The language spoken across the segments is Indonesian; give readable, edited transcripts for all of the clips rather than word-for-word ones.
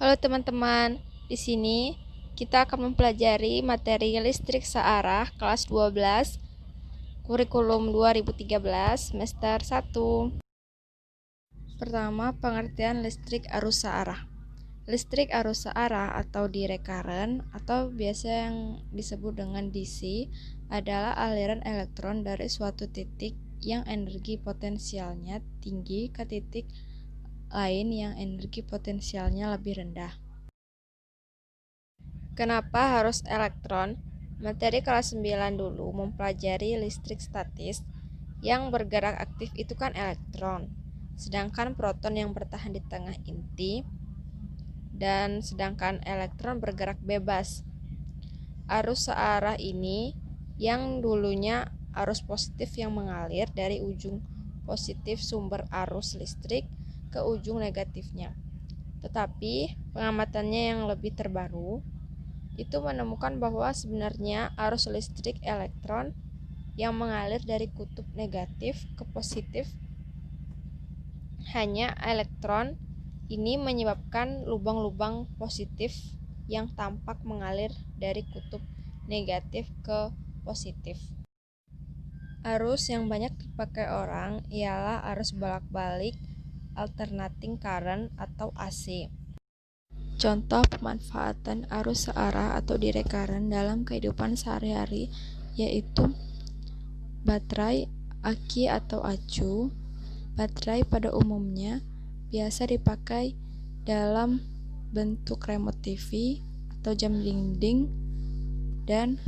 Halo teman-teman, di sini kita akan mempelajari materi listrik searah kelas 12 kurikulum 2013 semester 1. Pertama, pengertian listrik arus searah. Listrik arus searah atau direct current atau biasa yang disebut dengan DC adalah aliran elektron dari suatu titik yang energi potensialnya tinggi ke titik lain yang energi potensialnya lebih rendah. Kenapa harus elektron? Materi kelas 9 dulu mempelajari listrik statis. Yang bergerak aktif itu kan elektron, sedangkan proton yang bertahan di tengah inti, dan sedangkan elektron bergerak bebas. Arus searah ini yang dulunya arus positif yang mengalir dari ujung positif sumber arus listrik ke ujung negatifnya. Tetapi pengamatannya yang lebih terbaru itu menemukan bahwa sebenarnya arus listrik elektron yang mengalir dari kutub negatif ke positif, hanya elektron ini menyebabkan lubang-lubang positif yang tampak mengalir dari kutub negatif ke positif. Arus yang banyak dipakai orang ialah arus bolak-balik alternating current atau AC. Contoh pemanfaatan arus searah atau direct current dalam kehidupan sehari-hari yaitu baterai, aki atau acu. Baterai pada umumnya biasa dipakai dalam bentuk remote TV atau jam dinding, dan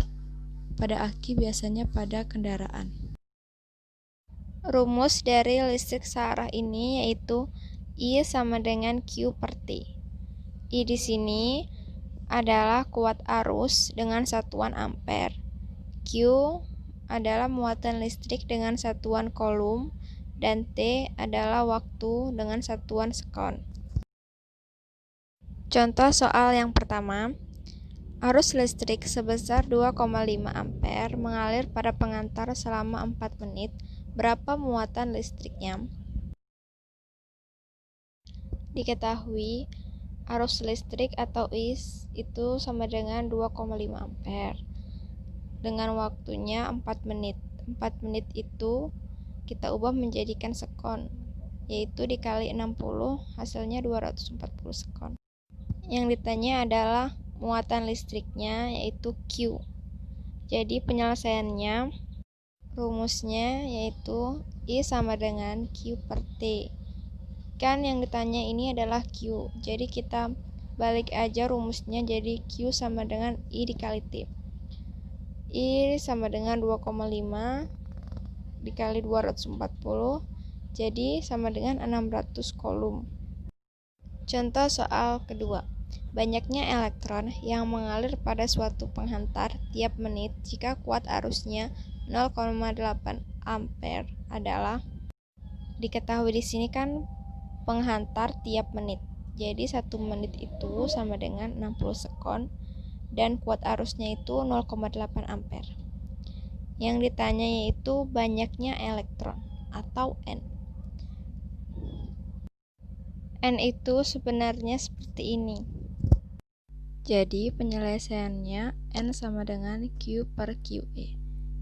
pada aki biasanya pada kendaraan. Rumus dari listrik searah ini yaitu I sama dengan Q per T. I di sini adalah kuat arus dengan satuan ampere. Q adalah muatan listrik dengan satuan coulomb, dan T adalah waktu dengan satuan sekon. Contoh soal yang pertama, arus listrik sebesar 2,5 ampere mengalir pada pengantar selama 4 menit. Berapa muatan listriknya? Diketahui arus listrik atau I itu sama dengan 2,5 ampere dengan waktunya 4 menit. 4 menit itu kita ubah menjadikan sekon, yaitu dikali 60 hasilnya 240 sekon. Yang ditanya adalah muatan listriknya yaitu Q. Jadi penyelesaiannya rumusnya yaitu I sama dengan Q per T. Kan yang ditanya ini adalah Q, jadi kita balik aja rumusnya jadi Q sama dengan I dikali T. I sama dengan 2,5 dikali 240, jadi sama dengan 600 coulomb. Contoh soal kedua, banyaknya elektron yang mengalir pada suatu penghantar tiap menit jika kuat arusnya 0,8 ampere adalah, diketahui di sini kan penghantar tiap menit. Jadi 1 menit itu sama dengan 60 sekon dan kuat arusnya itu 0,8 ampere. Yang ditanya yaitu banyaknya elektron atau N. N itu sebenarnya seperti ini. Jadi penyelesaiannya N sama dengan Q per QE.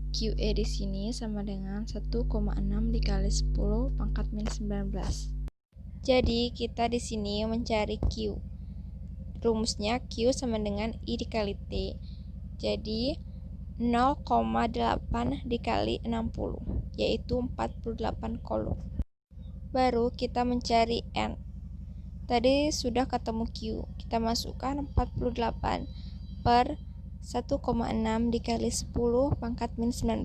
QE di sini sama dengan 1,6 dikali 10 pangkat min 19. Jadi kita di sini mencari Q. Rumusnya Q sama dengan I dikali T. Jadi 0,8 dikali 60 yaitu 48 coulomb. Baru kita mencari N. Tadi sudah ketemu Q, kita masukkan 48 per 1,6 dikali 10 pangkat min 19.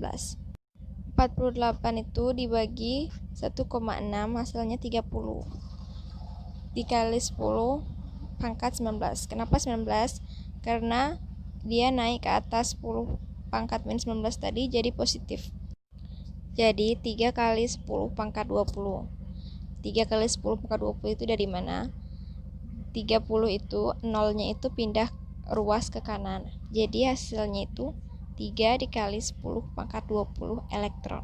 48 itu dibagi 1,6 hasilnya 30 dikali 10 pangkat 19. Kenapa 19? Karena dia naik ke atas 10 pangkat min 19 tadi jadi positif. Jadi 3 kali 10 pangkat 20. 3 kali 10 pangkat 20 itu dari mana? 30 itu nolnya itu pindah ruas ke kanan. Jadi hasilnya itu 3 dikali 10 pangkat 20 elektron.